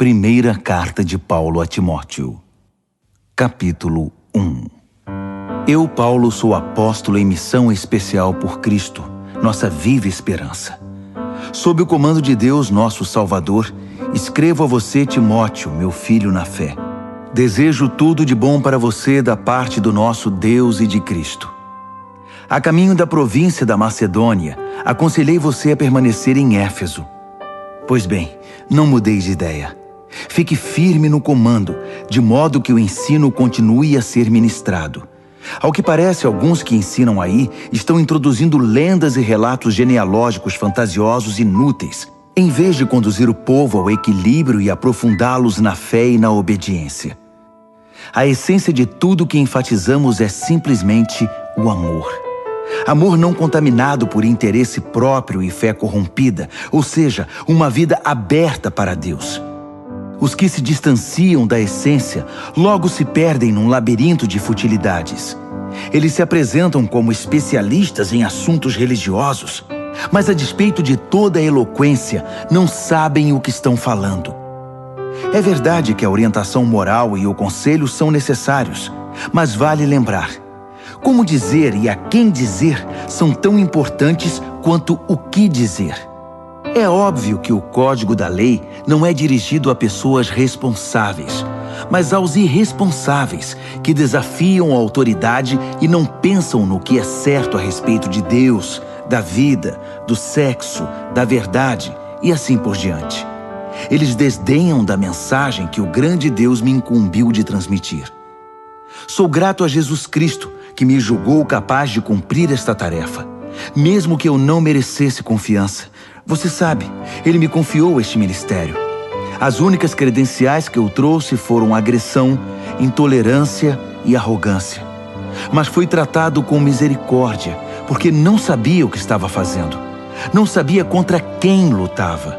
Primeira carta de Paulo a Timóteo. Capítulo 1. Eu, Paulo, sou apóstolo em missão especial por Cristo, nossa viva esperança. Sob o comando de Deus, nosso Salvador, escrevo a você, Timóteo, meu filho na fé. Desejo tudo de bom para você da parte do nosso Deus e de Cristo. A caminho da província da Macedônia, aconselhei você a permanecer em Éfeso. Pois bem, não mudei de ideia. Fique firme no comando, de modo que o ensino continue a ser ministrado. Ao que parece, alguns que ensinam aí estão introduzindo lendas e relatos genealógicos fantasiosos inúteis, em vez de conduzir o povo ao equilíbrio e aprofundá-los na fé e na obediência. A essência de tudo que enfatizamos é simplesmente o amor. Amor não contaminado por interesse próprio e fé corrompida, ou seja, uma vida aberta para Deus. Os que se distanciam da essência logo se perdem num labirinto de futilidades. Eles se apresentam como especialistas em assuntos religiosos, mas a despeito de toda a eloquência, não sabem o que estão falando. É verdade que a orientação moral e o conselho são necessários, mas vale lembrar: como dizer e a quem dizer são tão importantes quanto o que dizer. É óbvio que o código da lei não é dirigido a pessoas responsáveis, mas aos irresponsáveis que desafiam a autoridade e não pensam no que é certo a respeito de Deus, da vida, do sexo, da verdade e assim por diante. Eles desdenham da mensagem que o grande Deus me incumbiu de transmitir. Sou grato a Jesus Cristo, que me julgou capaz de cumprir esta tarefa, mesmo que eu não merecesse confiança. Você sabe, Ele me confiou este ministério. As únicas credenciais que eu trouxe foram agressão, intolerância e arrogância. Mas fui tratado com misericórdia, porque não sabia o que estava fazendo. Não sabia contra quem lutava.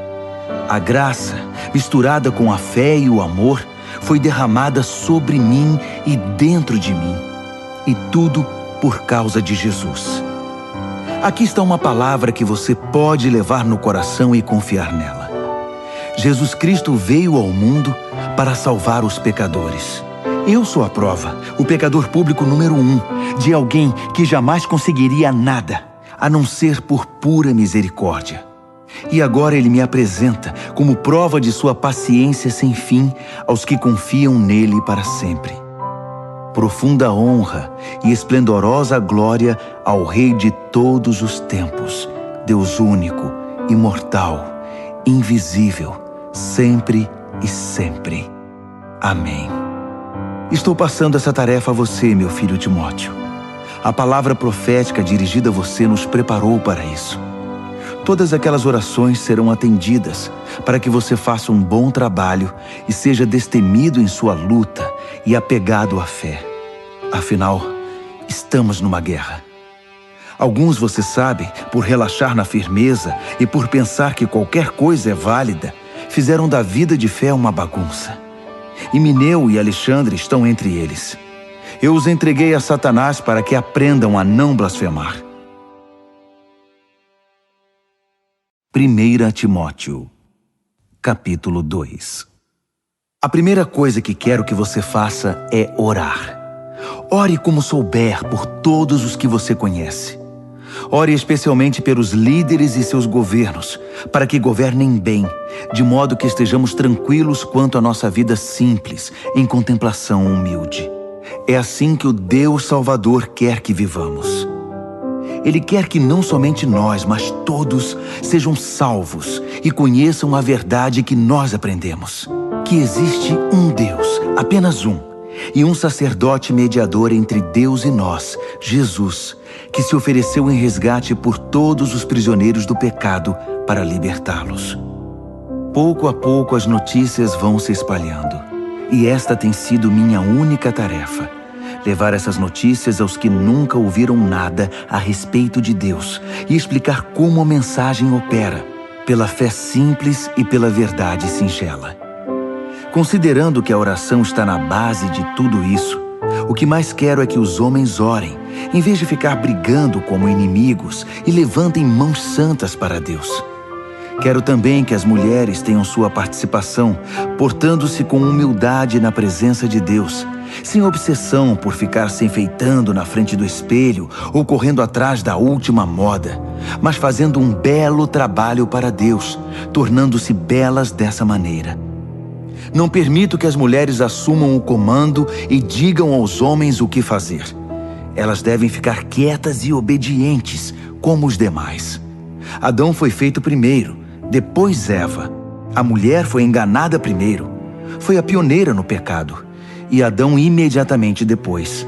A graça, misturada com a fé e o amor, foi derramada sobre mim e dentro de mim. E tudo por causa de Jesus. Aqui está uma palavra que você pode levar no coração e confiar nela. Jesus Cristo veio ao mundo para salvar os pecadores. Eu sou a prova, o pecador público número 1, de alguém que jamais conseguiria nada, a não ser por pura misericórdia. E agora Ele me apresenta como prova de sua paciência sem fim aos que confiam nele para sempre. Profunda honra e esplendorosa glória ao Rei de todos os tempos, Deus único, imortal, invisível, sempre e sempre. Amém. Estou passando essa tarefa a você, meu filho Timóteo. A palavra profética dirigida a você nos preparou para isso. Todas aquelas orações serão atendidas para que você faça um bom trabalho e seja destemido em sua luta e apegado à fé. Afinal, estamos numa guerra. Alguns, você sabe, por relaxar na firmeza e por pensar que qualquer coisa é válida, fizeram da vida de fé uma bagunça. Himeneu e Alexandre estão entre eles. Eu os entreguei a Satanás para que aprendam a não blasfemar. 1 Timóteo, capítulo 2. A primeira coisa que quero que você faça é orar. Ore como souber por todos os que você conhece. Ore especialmente pelos líderes e seus governos, para que governem bem, de modo que estejamos tranquilos quanto à nossa vida simples, em contemplação humilde. É assim que o Deus Salvador quer que vivamos. Ele quer que não somente nós, mas todos sejam salvos e conheçam a verdade que nós aprendemos. Que existe um Deus, apenas um, e um sacerdote mediador entre Deus e nós, Jesus, que se ofereceu em resgate por todos os prisioneiros do pecado para libertá-los. Pouco a pouco as notícias vão se espalhando, e esta tem sido minha única tarefa: levar essas notícias aos que nunca ouviram nada a respeito de Deus e explicar como a mensagem opera, pela fé simples e pela verdade singela. Considerando que a oração está na base de tudo isso, o que mais quero é que os homens orem, em vez de ficar brigando como inimigos, e levantem mãos santas para Deus. Quero também que as mulheres tenham sua participação, portando-se com humildade na presença de Deus, sem obsessão por ficar se enfeitando na frente do espelho ou correndo atrás da última moda, mas fazendo um belo trabalho para Deus, tornando-se belas dessa maneira. Não permito que as mulheres assumam o comando e digam aos homens o que fazer. Elas devem ficar quietas e obedientes, como os demais. Adão foi feito primeiro, depois Eva. A mulher foi enganada primeiro. Foi a pioneira no pecado. E Adão imediatamente depois.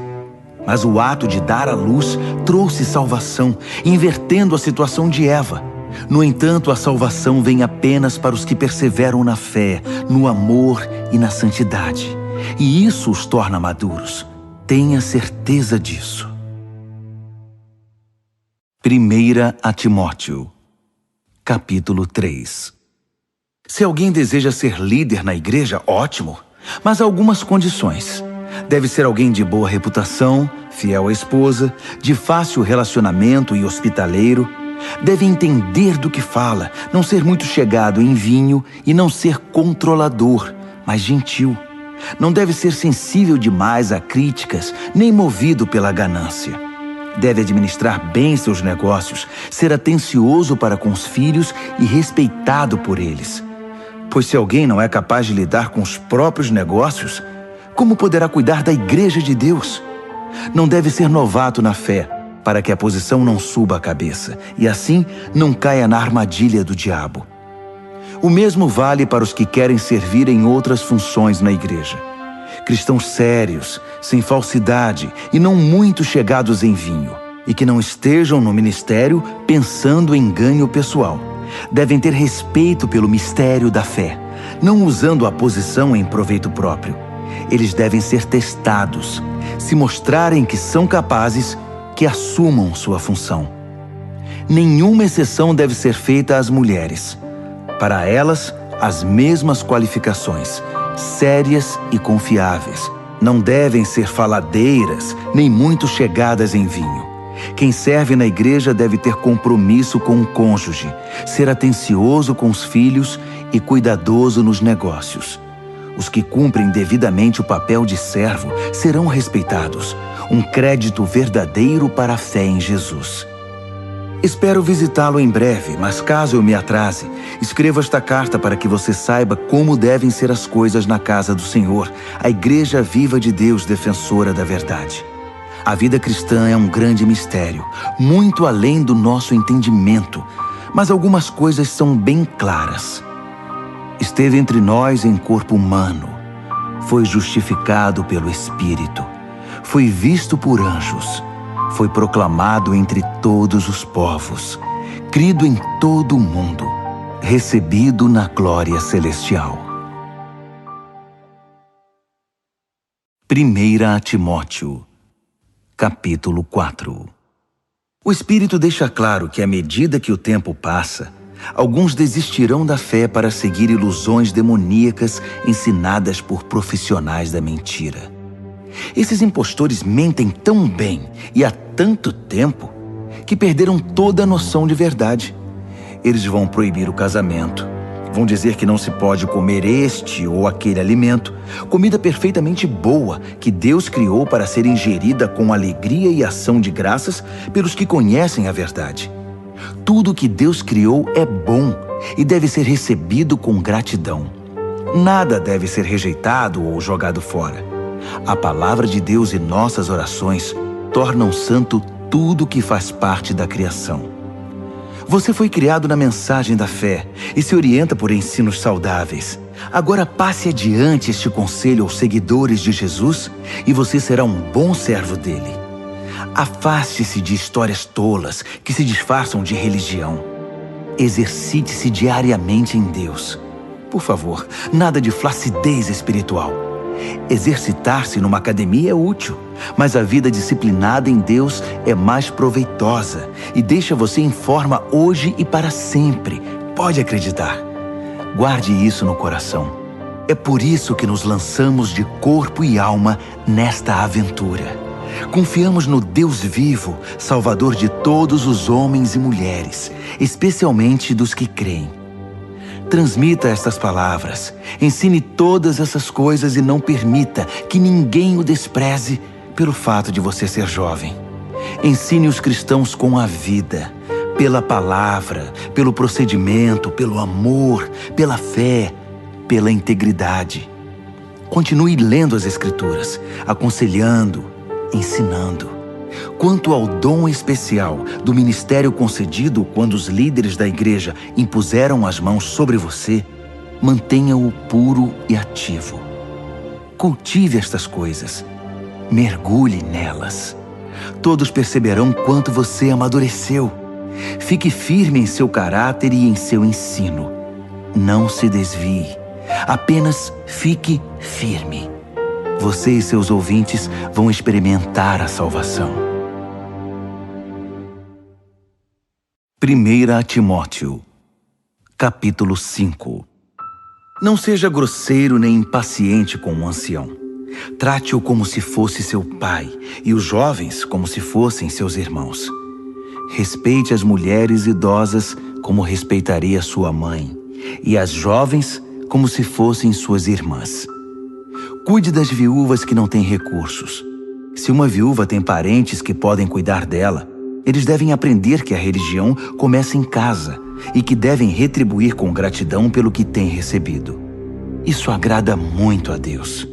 Mas o ato de dar à luz trouxe salvação, invertendo a situação de Eva. No entanto, a salvação vem apenas para os que perseveram na fé, no amor e na santidade. E isso os torna maduros. Tenha certeza disso. 1 a Timóteo, capítulo 3. Se alguém deseja ser líder na igreja, ótimo, mas há algumas condições. Deve ser alguém de boa reputação, fiel à esposa, de fácil relacionamento e hospitaleiro. Deve entender do que fala, não ser muito chegado em vinho e não ser controlador, mas gentil. Não deve ser sensível demais a críticas, nem movido pela ganância. Deve administrar bem seus negócios, ser atencioso para com os filhos e respeitado por eles. Pois se alguém não é capaz de lidar com os próprios negócios, como poderá cuidar da igreja de Deus? Não deve ser novato na fé, para que a posição não suba a cabeça, e assim não caia na armadilha do diabo. O mesmo vale para os que querem servir em outras funções na igreja. Cristãos sérios, sem falsidade e não muito chegados em vinho, e que não estejam no ministério pensando em ganho pessoal. Devem ter respeito pelo mistério da fé, não usando a posição em proveito próprio. Eles devem ser testados. Se mostrarem que são capazes, que assumam sua função. Nenhuma exceção deve ser feita às mulheres. Para elas, as mesmas qualificações, sérias e confiáveis. Não devem ser faladeiras, nem muito chegadas em vinho. Quem serve na igreja deve ter compromisso com o cônjuge, ser atencioso com os filhos e cuidadoso nos negócios. Os que cumprem devidamente o papel de servo serão respeitados, um crédito verdadeiro para a fé em Jesus. Espero visitá-lo em breve, mas caso eu me atrase, escreva esta carta para que você saiba como devem ser as coisas na casa do Senhor, a Igreja Viva de Deus, defensora da verdade. A vida cristã é um grande mistério, muito além do nosso entendimento, mas algumas coisas são bem claras. Esteve entre nós em corpo humano, foi justificado pelo Espírito, foi visto por anjos, foi proclamado entre todos os povos, crido em todo o mundo, recebido na glória celestial. 1 a Timóteo, capítulo 4. O Espírito deixa claro que à medida que o tempo passa, alguns desistirão da fé para seguir ilusões demoníacas ensinadas por profissionais da mentira. Esses impostores mentem tão bem e há tanto tempo que perderam toda a noção de verdade. Eles vão proibir o casamento, vão dizer que não se pode comer este ou aquele alimento, comida perfeitamente boa que Deus criou para ser ingerida com alegria e ação de graças pelos que conhecem a verdade. Tudo que Deus criou é bom e deve ser recebido com gratidão. Nada deve ser rejeitado ou jogado fora. A palavra de Deus e nossas orações tornam santo tudo que faz parte da criação. Você foi criado na mensagem da fé e se orienta por ensinos saudáveis. Agora passe adiante este conselho aos seguidores de Jesus e você será um bom servo dele. Afaste-se de histórias tolas que se disfarçam de religião. Exercite-se diariamente em Deus. Por favor, nada de flacidez espiritual. Exercitar-se numa academia é útil, mas a vida disciplinada em Deus é mais proveitosa e deixa você em forma hoje e para sempre. Pode acreditar. Guarde isso no coração. É por isso que nos lançamos de corpo e alma nesta aventura. Confiamos no Deus vivo, Salvador de todos os homens e mulheres, especialmente dos que creem. Transmita estas palavras, ensine todas essas coisas e não permita que ninguém o despreze pelo fato de você ser jovem. Ensine os cristãos com a vida, pela palavra, pelo procedimento, pelo amor, pela fé, pela integridade. Continue lendo as Escrituras, aconselhando, ensinando. Quanto ao dom especial do ministério concedido quando os líderes da igreja impuseram as mãos sobre você, mantenha-o puro e ativo. Cultive estas coisas. Mergulhe nelas. Todos perceberão quanto você amadureceu. Fique firme em seu caráter e em seu ensino. Não se desvie. Apenas fique firme. Você e seus ouvintes vão experimentar a salvação. 1 Timóteo, capítulo 5. Não seja grosseiro nem impaciente com o ancião. Trate-o como se fosse seu pai e os jovens como se fossem seus irmãos. Respeite as mulheres idosas como respeitaria sua mãe e as jovens como se fossem suas irmãs. Cuide das viúvas que não têm recursos. Se uma viúva tem parentes que podem cuidar dela, eles devem aprender que a religião começa em casa e que devem retribuir com gratidão pelo que têm recebido. Isso agrada muito a Deus.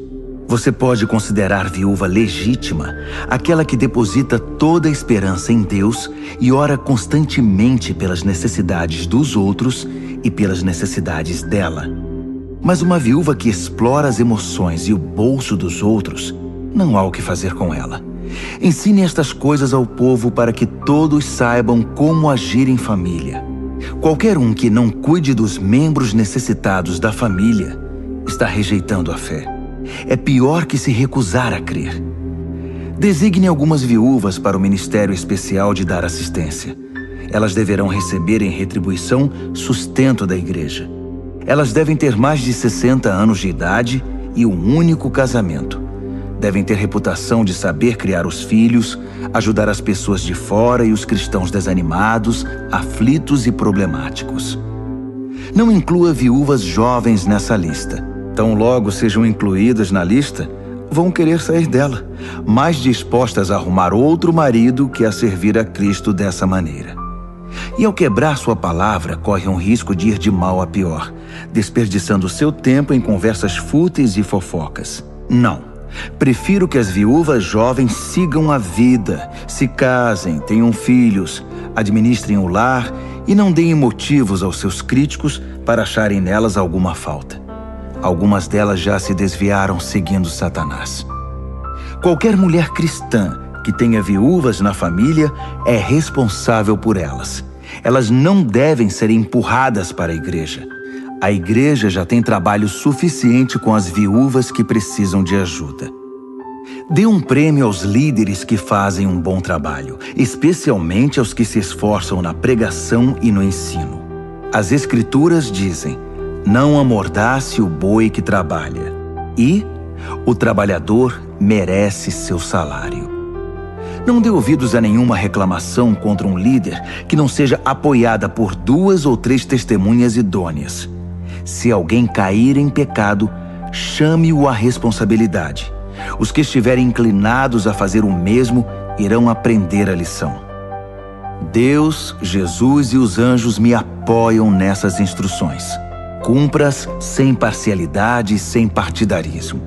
Você pode considerar viúva legítima aquela que deposita toda a esperança em Deus e ora constantemente pelas necessidades dos outros e pelas necessidades dela. Mas uma viúva que explora as emoções e o bolso dos outros, não há o que fazer com ela. Ensine estas coisas ao povo para que todos saibam como agir em família. Qualquer um que não cuide dos membros necessitados da família está rejeitando a fé. É pior que se recusar a crer. Designe algumas viúvas para o ministério especial de dar assistência. Elas deverão receber em retribuição sustento da igreja. Elas devem ter mais de 60 anos de idade e um único casamento. Devem ter reputação de saber criar os filhos, ajudar as pessoas de fora e os cristãos desanimados, aflitos e problemáticos. Não inclua viúvas jovens nessa lista. Tão logo sejam incluídas na lista, vão querer sair dela, mais dispostas a arrumar outro marido que a servir a Cristo dessa maneira. E ao quebrar sua palavra, corre um risco de ir de mal a pior, desperdiçando seu tempo em conversas fúteis e fofocas. Não. Prefiro que as viúvas jovens sigam a vida, se casem, tenham filhos, administrem o lar e não deem motivos aos seus críticos para acharem nelas alguma falta. Algumas delas já se desviaram seguindo Satanás. Qualquer mulher cristã que tenha viúvas na família é responsável por elas. Elas não devem ser empurradas para a igreja. A igreja já tem trabalho suficiente com as viúvas que precisam de ajuda. Dê um prêmio aos líderes que fazem um bom trabalho, especialmente aos que se esforçam na pregação e no ensino. As Escrituras dizem: não amordace o boi que trabalha, e o trabalhador merece seu salário. Não dê ouvidos a nenhuma reclamação contra um líder que não seja apoiada por 2 ou 3 testemunhas idôneas. Se alguém cair em pecado, chame-o à responsabilidade. Os que estiverem inclinados a fazer o mesmo irão aprender a lição. Deus, Jesus e os anjos me apoiam nessas instruções. Cumpra-as sem parcialidade e sem partidarismo.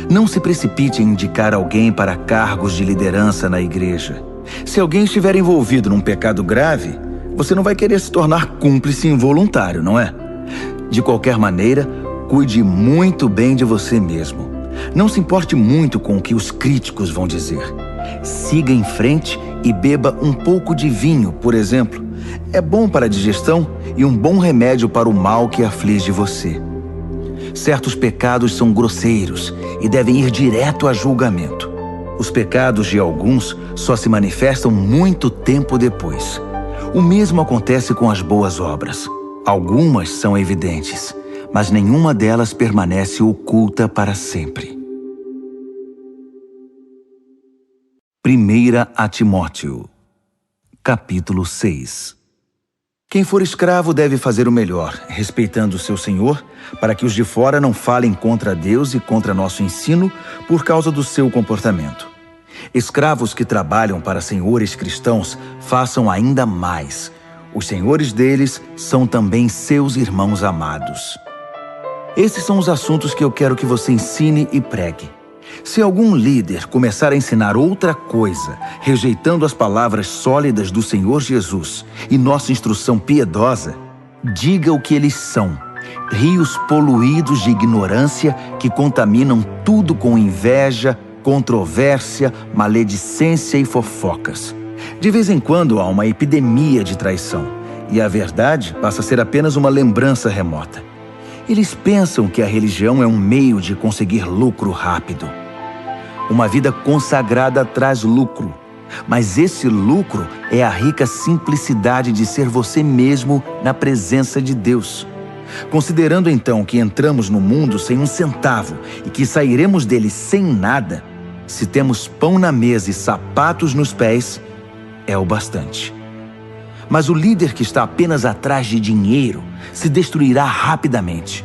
Não se precipite em indicar alguém para cargos de liderança na igreja. Se alguém estiver envolvido num pecado grave, você não vai querer se tornar cúmplice involuntário, não é? De qualquer maneira, cuide muito bem de você mesmo. Não se importe muito com o que os críticos vão dizer. Siga em frente e beba um pouco de vinho, por exemplo. É bom para a digestão e um bom remédio para o mal que aflige você. Certos pecados são grosseiros e devem ir direto a julgamento. Os pecados de alguns só se manifestam muito tempo depois. O mesmo acontece com as boas obras. Algumas são evidentes, mas nenhuma delas permanece oculta para sempre. 1 Timóteo, capítulo 6. Quem for escravo deve fazer o melhor, respeitando o seu senhor, para que os de fora não falem contra Deus e contra nosso ensino por causa do seu comportamento. Escravos que trabalham para senhores cristãos façam ainda mais. Os senhores deles são também seus irmãos amados. Esses são os assuntos que eu quero que você ensine e pregue. Se algum líder começar a ensinar outra coisa, rejeitando as palavras sólidas do Senhor Jesus e nossa instrução piedosa, diga o que eles são: rios poluídos de ignorância que contaminam tudo com inveja, controvérsia, maledicência e fofocas. De vez em quando há uma epidemia de traição, e a verdade passa a ser apenas uma lembrança remota. Eles pensam que a religião é um meio de conseguir lucro rápido. Uma vida consagrada traz lucro, mas esse lucro é a rica simplicidade de ser você mesmo na presença de Deus. Considerando então que entramos no mundo sem um centavo e que sairemos dele sem nada, se temos pão na mesa e sapatos nos pés, é o bastante. Mas o líder que está apenas atrás de dinheiro se destruirá rapidamente.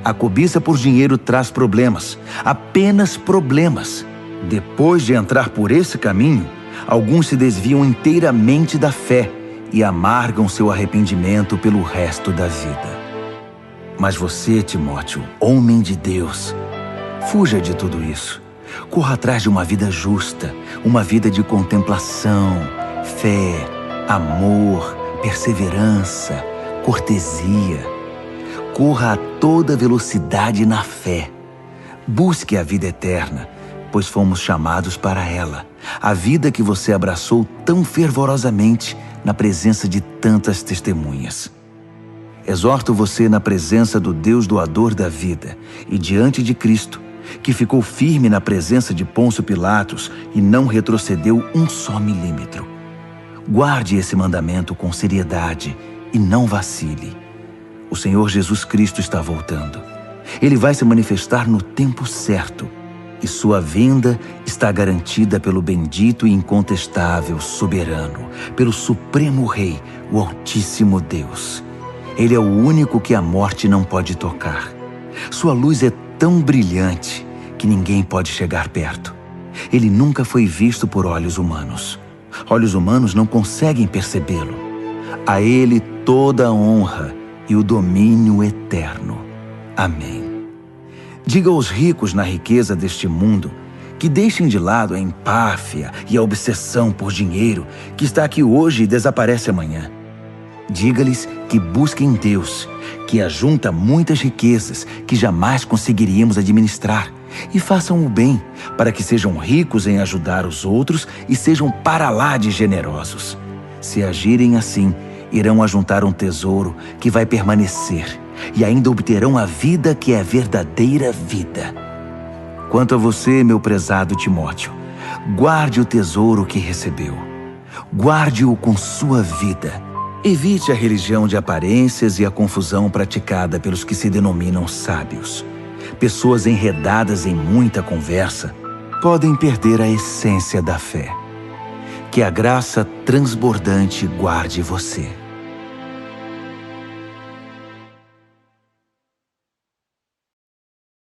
A cobiça por dinheiro traz problemas, apenas problemas. Depois de entrar por esse caminho, alguns se desviam inteiramente da fé e amargam seu arrependimento pelo resto da vida. Mas você, Timóteo, homem de Deus, fuja de tudo isso. Corra atrás de uma vida justa, uma vida de contemplação, fé, amor, perseverança, cortesia. Corra a toda velocidade na fé. Busque a vida eterna, pois fomos chamados para ela. A vida que você abraçou tão fervorosamente na presença de tantas testemunhas. Exorto você na presença do Deus doador da vida e diante de Cristo, que ficou firme na presença de Pôncio Pilatos e não retrocedeu um só milímetro. Guarde esse mandamento com seriedade e não vacile. O Senhor Jesus Cristo está voltando. Ele vai se manifestar no tempo certo e sua vinda está garantida pelo bendito e incontestável soberano, pelo Supremo Rei, o Altíssimo Deus. Ele é o único que a morte não pode tocar. Sua luz é tão brilhante que ninguém pode chegar perto. Ele nunca foi visto por olhos humanos. Olhos humanos não conseguem percebê-lo. A ele toda a honra e o domínio eterno. Amém. Diga aos ricos na riqueza deste mundo que deixem de lado a empáfia e a obsessão por dinheiro que está aqui hoje e desaparece amanhã. Diga-lhes que busquem Deus, que ajunta muitas riquezas que jamais conseguiríamos administrar, e façam o bem, para que sejam ricos em ajudar os outros e sejam para lá de generosos. Se agirem assim, irão ajuntar um tesouro que vai permanecer, e ainda obterão a vida que é a verdadeira vida. Quanto a você, meu prezado Timóteo, guarde o tesouro que recebeu. Guarde-o com sua vida. Evite a religião de aparências e a confusão praticada pelos que se denominam sábios. Pessoas enredadas em muita conversa podem perder a essência da fé. Que a graça transbordante guarde você.